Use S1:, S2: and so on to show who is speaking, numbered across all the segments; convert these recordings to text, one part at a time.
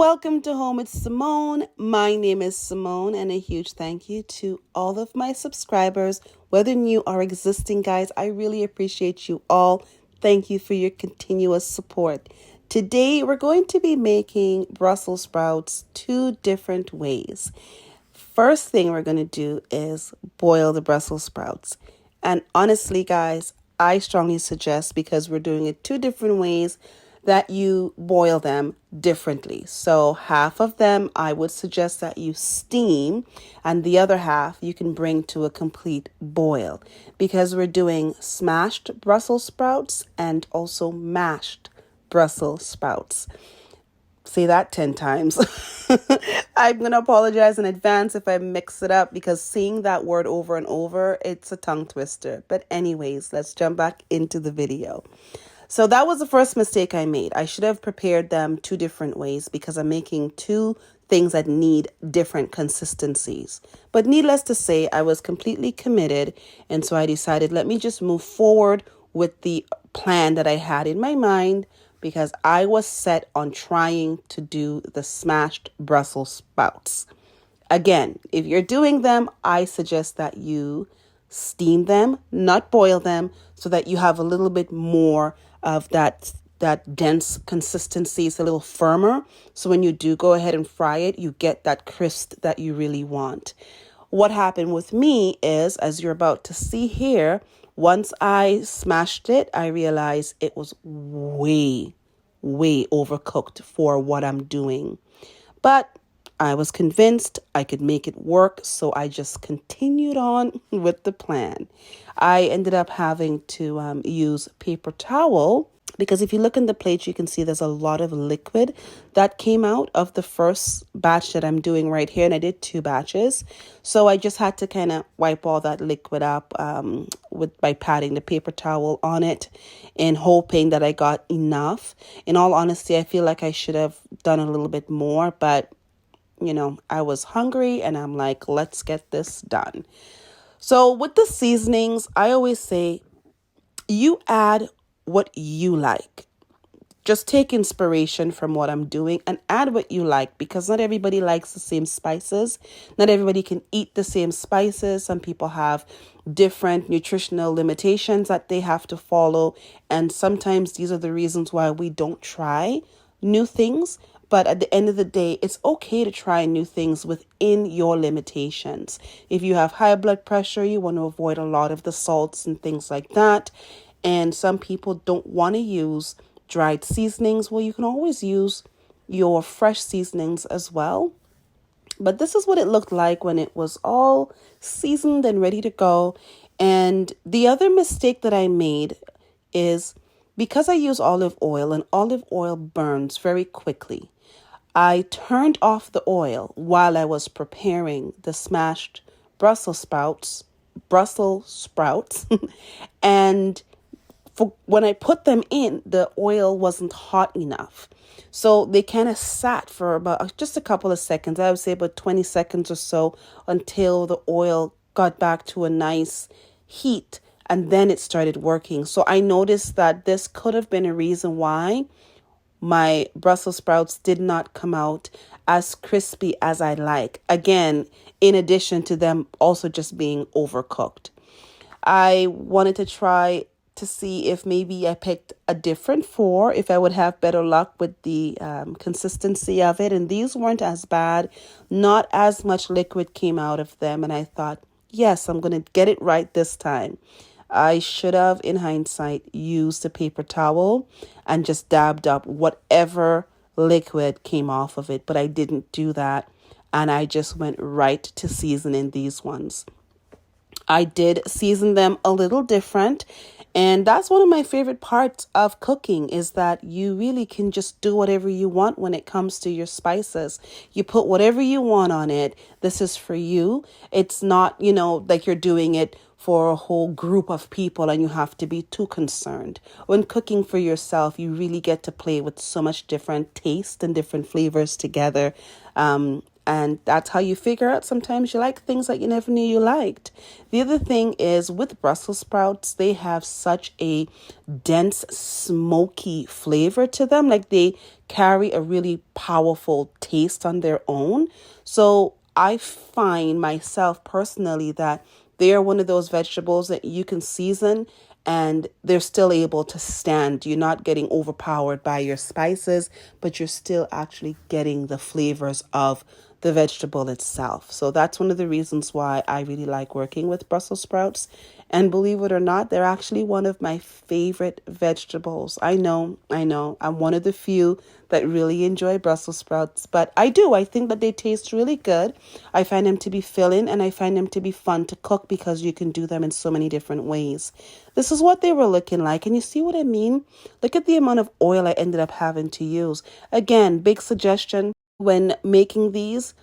S1: Welcome to Home with Simone. My name is Simone, and a huge thank you to all of my subscribers, whether new or existing, guys. I really appreciate you all. Thank you for your continuous support. Today, we're going to be making Brussels sprouts two different ways. First thing we're going to do is boil the Brussels sprouts. And honestly, guys, I strongly suggest, because we're doing it two different ways, that you boil them differently. So half of them, I would suggest that you steam, and the other half you can bring to a complete boil, because we're doing smashed Brussels sprouts and also mashed Brussels sprouts. Say that 10 times. I'm going to apologize in advance if I mix it up, because seeing that word over and over, it's a tongue twister. But anyways, let's jump back into the video. So that was the first mistake I made. I should have prepared them two different ways, because I'm making two things that need different consistencies. But needless to say, I was completely committed. And so I decided, let me just move forward with the plan that I had in my mind, because I was set on trying to do the smashed Brussels sprouts. Again, if you're doing them, I suggest that you steam them, not boil them, so that you have a little bit more of that dense consistency. It's a little firmer. So when you do go ahead and fry it, you get that crisp that you really want. What happened with me is, as you're about to see here, once I smashed it, I realized it was way overcooked for what I'm doing. But I was convinced I could make it work, so I just continued on with the plan. I ended up having to use paper towel, because if you look in the plate, you can see there's a lot of liquid that came out of the first batch that I'm doing right here. And I did two batches. So I just had to kind of wipe all that liquid up by patting the paper towel on it, and hoping that I got enough. In all honesty, I feel like I should have done a little bit more, but I was hungry and I'm like, let's get this done. So with the seasonings, I always say you add what you like. Just take inspiration from what I'm doing and add what you like, because not everybody likes the same spices. Not everybody can eat the same spices. Some people have different nutritional limitations that they have to follow. And sometimes these are the reasons why we don't try new things. But at the end of the day, it's okay to try new things within your limitations. If you have high blood pressure, you want to avoid a lot of the salts and things like that. And some people don't want to use dried seasonings. Well, you can always use your fresh seasonings as well. But this is what it looked like when it was all seasoned and ready to go. And the other mistake that I made is, because I use olive oil and olive oil burns very quickly, I turned off the oil while I was preparing the smashed Brussels sprouts, and when I put them in, the oil wasn't hot enough. So they kind of sat for about just a couple of seconds. I would say about 20 seconds or so, until the oil got back to a nice heat, and then it started working. So I noticed that this could have been a reason why my Brussels sprouts did not come out as crispy as I like. Again, in addition to them also just being overcooked. I wanted to try to see if maybe I picked a different four, if I would have better luck with the consistency of it. And these weren't as bad. Not as much liquid came out of them. And I thought, yes, I'm going to get it right this time. I should have, in hindsight, used a paper towel and just dabbed up whatever liquid came off of it. But I didn't do that. And I just went right to seasoning these ones. I did season them a little different. And that's one of my favorite parts of cooking, is that you really can just do whatever you want when it comes to your spices. You put whatever you want on it. This is for you. It's not, like you're doing it for a whole group of people and you have to be too concerned. When cooking for yourself, you really get to play with so much different taste and different flavors together. And that's how you figure out sometimes you like things that you never knew you liked. The other thing is with Brussels sprouts, they have such a dense, smoky flavor to them. Like they carry a really powerful taste on their own. So I find myself personally that they are one of those vegetables that you can season and they're still able to stand. You're not getting overpowered by your spices, but you're still actually getting the flavors of the vegetable itself. So that's one of the reasons why I really like working with Brussels sprouts. And believe it or not, they're actually one of my favorite vegetables. I know. I'm one of the few that really enjoy Brussels sprouts, but I do. I think that they taste really good. I find them to be filling and I find them to be fun to cook because you can do them in so many different ways. This is what they were looking like. And you see what I mean? Look at the amount of oil I ended up having to use. Again, big suggestion when making these.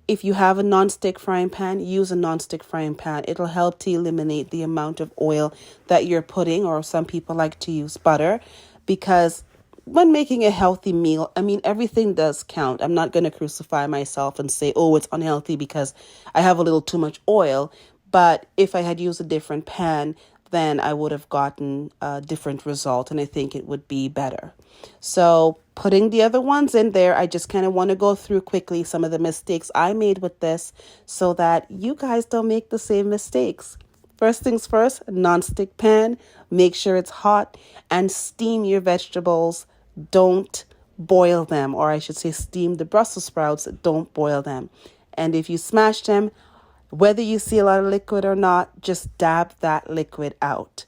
S1: If you have a non-stick frying pan, use a non-stick frying pan. It'll help to eliminate the amount of oil that you're putting, or some people like to use butter, because when making a healthy meal, I mean, everything does count. I'm not going to crucify myself and say, oh, it's unhealthy because I have a little too much oil. But if I had used a different pan, then I would have gotten a different result, and I think it would be better. So putting the other ones in there, I just kind of want to go through quickly some of the mistakes I made with this so that you guys don't make the same mistakes. First things first, non-stick pan, make sure it's hot, and steam your vegetables. Don't boil them, or I should say steam the Brussels sprouts, don't boil them. And if you smash them, whether you see a lot of liquid or not, just dab that liquid out.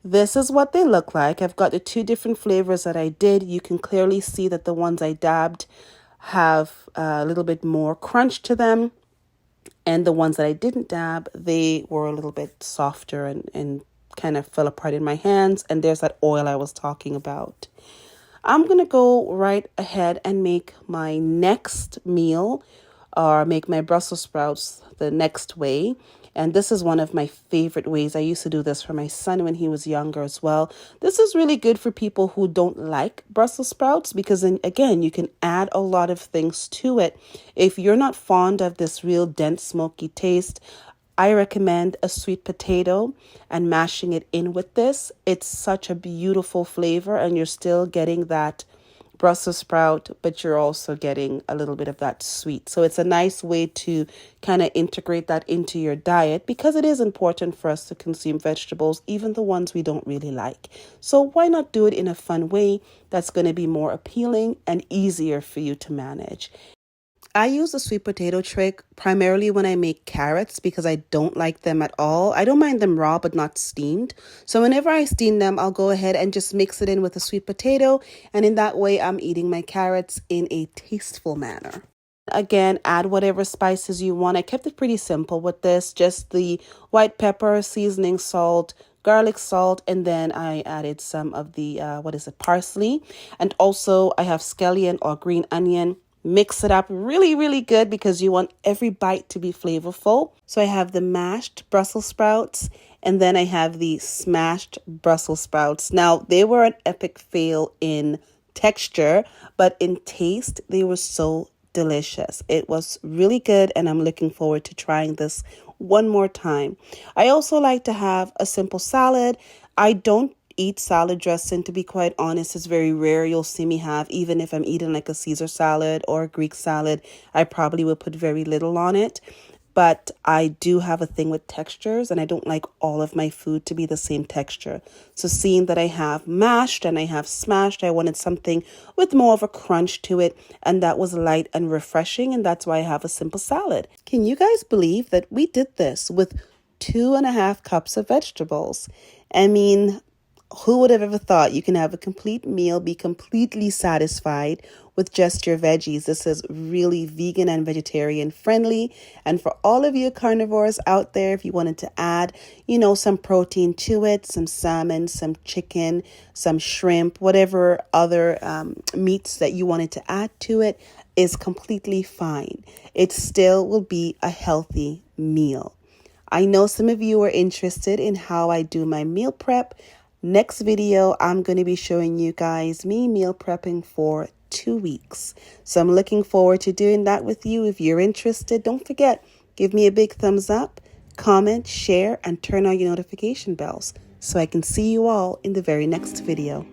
S1: This is what they look like. I've got the two different flavors that I did. You can clearly see that the ones I dabbed have a little bit more crunch to them. And the ones that I didn't dab, they were a little bit softer and kind of fell apart in my hands. And there's that oil I was talking about. I'm going to go right ahead and make my next meal, or make my Brussels sprouts the next way. And this is one of my favorite ways. I used to do this for my son when he was younger as well. This is really good for people who don't like Brussels sprouts because then again, you can add a lot of things to it. If you're not fond of this real dense smoky taste, I recommend a sweet potato and mashing it in with this. It's such a beautiful flavor and you're still getting that Brussels sprout, but you're also getting a little bit of that sweet. So it's a nice way to kind of integrate that into your diet because it is important for us to consume vegetables, even the ones we don't really like. So why not do it in a fun way that's going to be more appealing and easier for you to manage? I use the sweet potato trick primarily when I make carrots because I don't like them at all. I don't mind them raw, but not steamed. So whenever I steam them, I'll go ahead and just mix it in with a sweet potato. And in that way, I'm eating my carrots in a tasteful manner. Again, add whatever spices you want. I kept it pretty simple with this, just the white pepper, seasoning salt, garlic salt, and then I added some of the, parsley. And also I have scallion or green onion. Mix it up really, really good because you want every bite to be flavorful. So I have the mashed Brussels sprouts and then I have the smashed Brussels sprouts. Now, they were an epic fail in texture, but in taste, they were so delicious. It was really good and I'm looking forward to trying this one more time. I also like to have a simple salad. I don't eat salad dressing, to be quite honest. It's very rare you'll see me have. Even if I'm eating like a Caesar salad or a Greek salad, I probably will put very little on it. But I do have a thing with textures and I don't like all of my food to be the same texture. So seeing that I have mashed and I have smashed, I wanted something with more of a crunch to it. And that was light and refreshing. And that's why I have a simple salad. Can you guys believe that we did this with 2.5 cups of vegetables? I mean, who would have ever thought you can have a complete meal, be completely satisfied with just your veggies? This is really vegan and vegetarian friendly. And for all of you carnivores out there, if you wanted to add, some protein to it, some salmon, some chicken, some shrimp, whatever other meats that you wanted to add to it is completely fine. It still will be a healthy meal. I know some of you are interested in how I do my meal prep. Next video, I'm going to be showing you guys me meal prepping for 2 weeks. So I'm looking forward to doing that with you. If you're interested, don't forget, give me a big thumbs up, comment, share, and turn on your notification bells so I can see you all in the very next video.